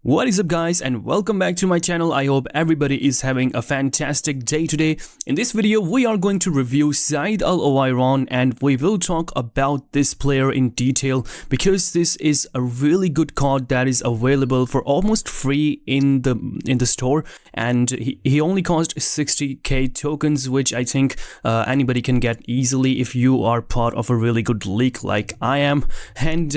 What is up guys, and welcome back to my channel. I hope everybody is having a fantastic day today. In this video we are going to review Saeed Al-Owairan, and we will talk about this player in detail because this is a really good card that is available for almost free in the store, and he only cost 60k tokens, which I think anybody can get easily if you are part of a really good league like I am. And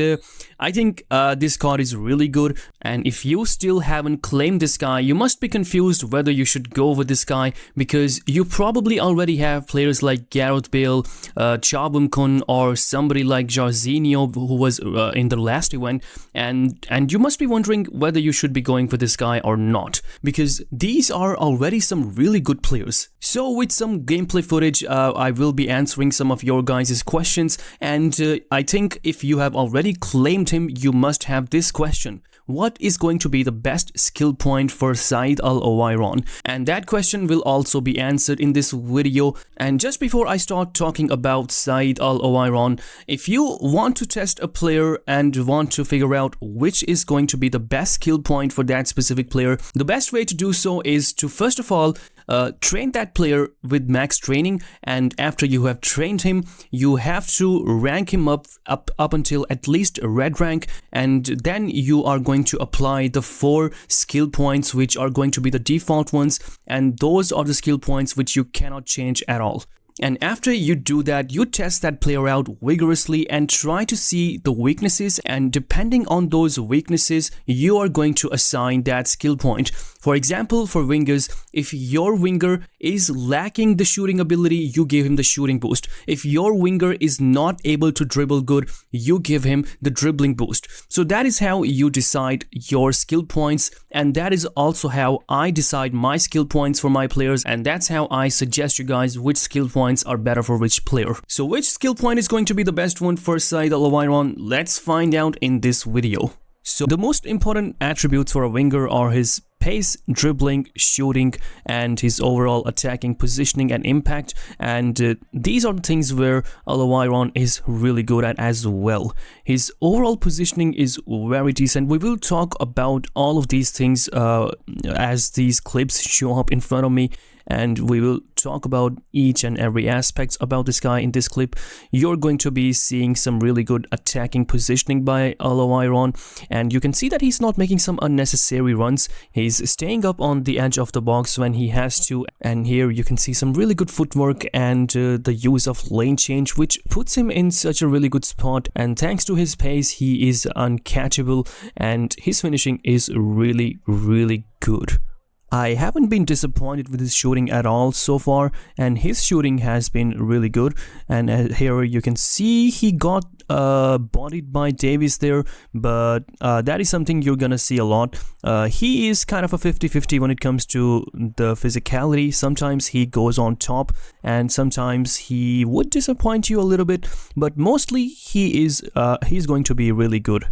I think this card is really good, and if you still haven't claimed this guy, you must be confused whether you should go with this guy, because you probably already have players like 𝗧𝗶𝗸 𝗧𝗶𝗸 or somebody like 𝗧𝗶𝗸 who was in the last event, and you must be wondering whether you should be going for this guy or not, because these are already some really good players. So with some gameplay footage, I will be answering some of your guys' questions, and I think if you have already claimed him, you must have this question: what is going to be the best skill point for Saeed Al-Owairan? And that question will also be answered in this video. And just before I start talking about Saeed Al-Owairan, if you want to test a player and want to figure out which is going to be the best skill point for that specific player, the best way to do so is to first of all train that player with max training, and after you have trained him, you have to rank him up until at least red rank, and then you are going to apply the 4 skill points which are going to be the default ones, and those are the skill points which you cannot change at all. And after you do that, you test that player out vigorously and try to see the weaknesses, and depending on those weaknesses, you are going to assign that skill point. For example, for wingers, if your winger is lacking the shooting ability, you give him the shooting boost. If your winger is not able to dribble good, you give him the dribbling boost. So that is how you decide your skill points, and that is also how I decide my skill points for my players, and that's how I suggest you guys which skill points are better for which player. So which skill point is going to be the best one for Saeed Al-Owairan? Let's find out in this video. So the most important attributes for a winger are his pace, dribbling, shooting, and his overall attacking positioning and impact, and these are the things where Al-Owairan is really good at as well. His overall positioning is very decent. We will talk about all of these things as these clips show up in front of me, and we will talk about each and every aspect about this guy in this clip. You're going to be seeing some really good attacking positioning by Al-Owairan, and you can see that he's not making some unnecessary runs. He's staying up on the edge of the box when he has to, and here you can see some really good footwork and the use of lane change, which puts him in such a really good spot, and thanks to his pace, he is uncatchable, and his finishing is really good. I haven't been disappointed with his shooting at all so far, and his shooting has been really good. And here you can see he got bodied by Davis there, but that is something you're gonna see a lot. He is kind of a 50-50 when it comes to the physicality. Sometimes he goes on top, and sometimes he would disappoint you a little bit, but mostly he's going to be really good.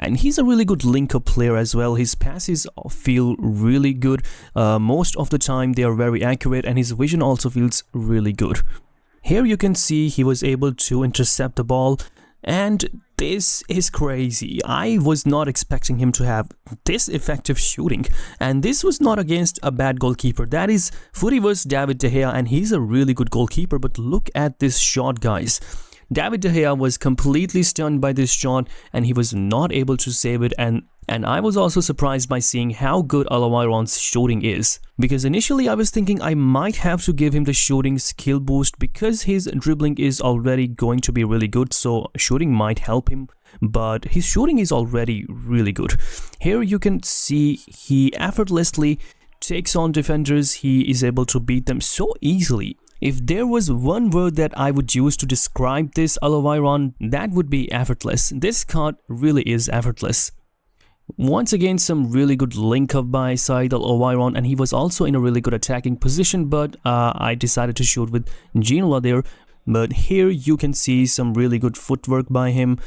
And he's a really good link-up player as well. His passes feel really good. Most of the time they are very accurate, and his vision also feels really good. Here you can see he was able to intercept the ball, and this is crazy. I was not expecting him to have this effective shooting, and this was not against a bad goalkeeper. That is 𝗧𝗶𝗸 𝗧𝗶𝗸, and he's a really good goalkeeper, but look at this shot, guys. 𝗧𝗶𝗸 was completely stunned by this shot, and he was not able to save it, and I was also surprised by seeing how good Al-Owairan's shooting is, because initially I was thinking I might have to give him the shooting skill boost because his dribbling is already going to be really good, so shooting might help him, but his shooting is already really good. Here you can see he effortlessly takes on defenders. He is able to beat them so easily. If there was one word that I would use to describe this Al-Owairan, that would be effortless. This card really is effortless. Once again, some really good link up by Saeed Al-Owairan, and he was also in a really good attacking position, but I decided to shoot with 𝗬𝐭𝐚𝐦 there. But here you can see some really good footwork by him.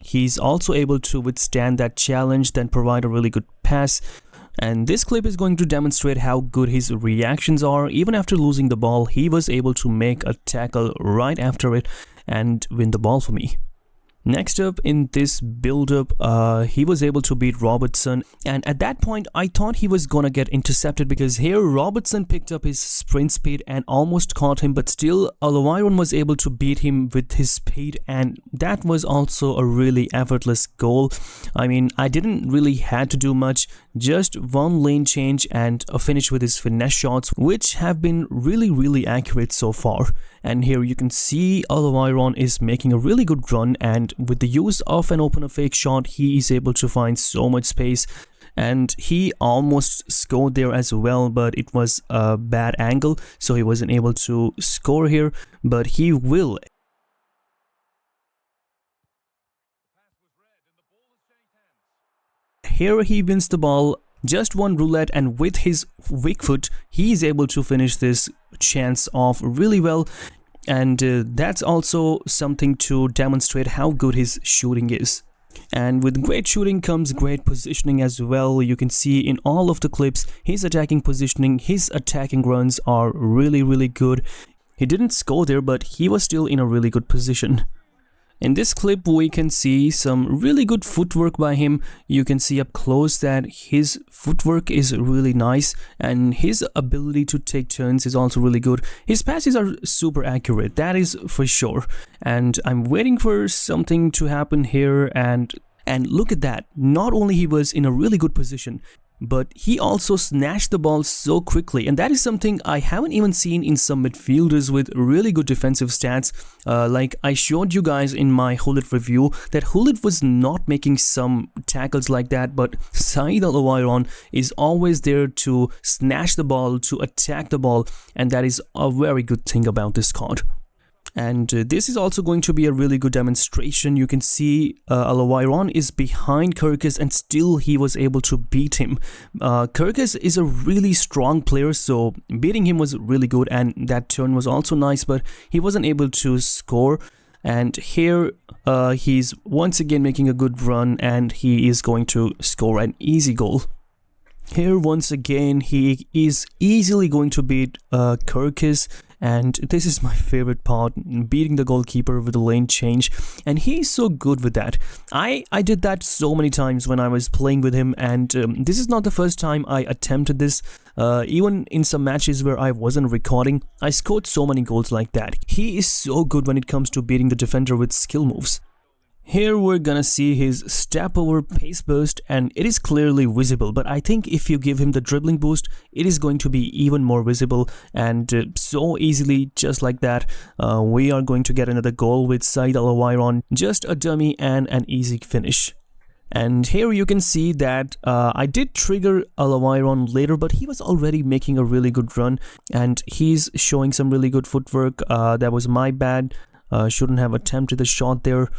He's also able to withstand that challenge, then provide a really good pass. And this clip is going to demonstrate how good his reactions are. Even after losing the ball, he was able to make a tackle right after it and win the ball for me. Next up in this build-up, he was able to beat Robertson, and at that point I thought he was gonna get intercepted because here Robertson picked up his sprint speed and almost caught him, but still Al-Owairan was able to beat him with his speed, and that was also a really effortless goal. I mean, I didn't really had to do much, just one lane change and a finish with his finesse shots, which have been really accurate so far. And here you can see Al-Owairan is making a really good run, and with the use of an opener fake shot, he is able to find so much space. And he almost scored there as well, but it was a bad angle, so he wasn't able to score here, but he will. Here he wins the ball, just one roulette, and with his weak foot, he is able to finish this chance off really well. And that's also something to demonstrate how good his shooting is. And with great shooting comes great positioning as well. You can see in all of the clips, his attacking positioning, his attacking runs are really good. He didn't score there, but he was still in a really good position. In this clip, we can see some really good footwork by him. You can see up close that his footwork is really nice, and his ability to take turns is also really good. His passes are super accurate, that is for sure. And I'm waiting for something to happen here, and look at that. Not only he was in a really good position, but he also snatched the ball so quickly, and that is something I haven't even seen in some midfielders with really good defensive stats. Like I showed you guys in my 𝗧𝗶𝗸 review that 𝗧𝗶𝗸 was not making some tackles like that, but Saeed Al-Owairan is always there to snatch the ball, to attack the ball, and that is a very good thing about this card. And this is also going to be a really good demonstration. You can see Al-Owairan is behind 𝗧𝗶𝗸 and still he was able to beat him. 𝗧𝗶𝗸 is a really strong player, so beating him was really good, and that turn was also nice, but he wasn't able to score. And here he's once again making a good run, and he is going to score an easy goal. Here once again he is easily going to beat 𝗧𝗧𝗏, and this is my favorite part, beating the goalkeeper with the lane change, and he is so good with that. I did that so many times when I was playing with him, and this is not the first time I attempted this. Even in some matches where I wasn't recording, I scored so many goals like that. He is so good when it comes to beating the defender with skill moves. Here we're gonna see his step over pace burst, and it is clearly visible, but I think if you give him the dribbling boost, it is going to be even more visible, and so easily, just like that, we are going to get another goal with Saeed Al-Owairan, just a dummy and an easy finish. And here you can see that I did trigger Al-Owairan later, but he was already making a really good run, and he's showing some really good footwork. That was my bad, shouldn't have attempted the shot there.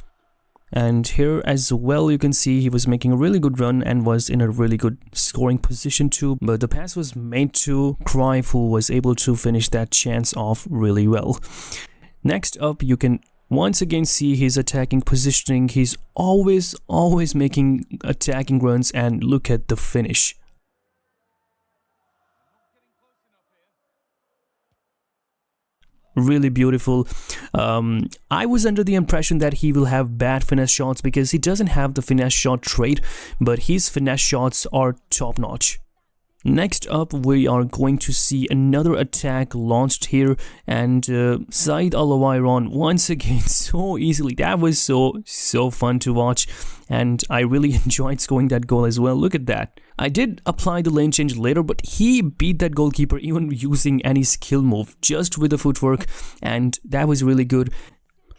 And here as well you can see he was making a really good run and was in a really good scoring position too, but the pass was made to 𝗧𝗏𝗏, who was able to finish that chance off really well. Next up you can once again see his attacking positioning. He's always making attacking runs, and look at the finish. Really beautiful. I was under the impression that he will have bad finesse shots because he doesn't have the finesse shot trait, but his finesse shots are top notch. Next up we are going to see another attack launched here, and Saeed Al-Owairan once again so easily. That was so fun to watch, and I really enjoyed scoring that goal as well. Look at that. I did apply the lane change later, but he beat that goalkeeper even using any skill move, just with the footwork, and that was really good.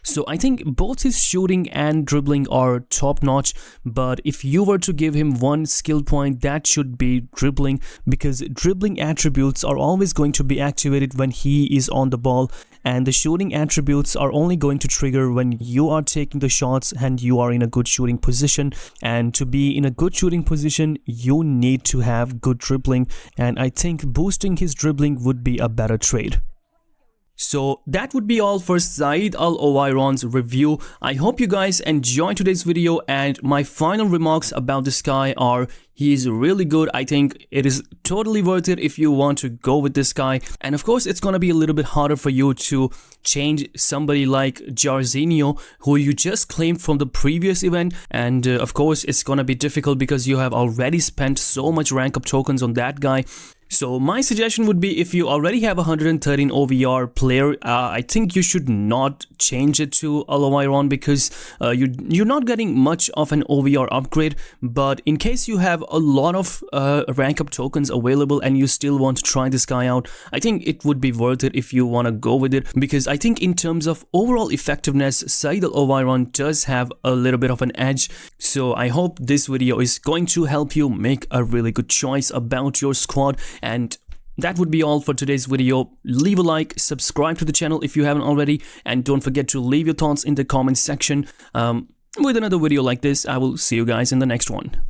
So I think both his shooting and dribbling are top notch, but if you were to give him one skill point, that should be dribbling, because dribbling attributes are always going to be activated when he is on the ball, and the shooting attributes are only going to trigger when you are taking the shots and you are in a good shooting position. And to be in a good shooting position, you need to have good dribbling, and I think boosting his dribbling would be a better trade. So that would be all for Saeed Al-Owairan's review. I hope you guys enjoyed today's video, and my final remarks about this guy are He is really good. I think it is totally worth it if you want to go with this guy. And of course, it's gonna be a little bit harder for you to change somebody like 𝗧𝗶𝗸, who you just claimed from the previous event. And of course, it's gonna be difficult because you have already spent so much rank up tokens on that guy. So my suggestion would be, if you already have a 113 OVR player, I think you should not change it to Al-Owairan, because you're not getting much of an OVR upgrade. But in case you have a lot of rank up tokens available and you still want to try this guy out, I think it would be worth it if you want to go with it, because I think in terms of overall effectiveness, Saeed Al-Owairan does have a little bit of an edge. So I hope this video is going to help you make a really good choice about your squad. And that would be all for today's video. Leave a like, subscribe to the channel if you haven't already, and don't forget to leave your thoughts in the comment section. With another video like this, I will see you guys in the next one.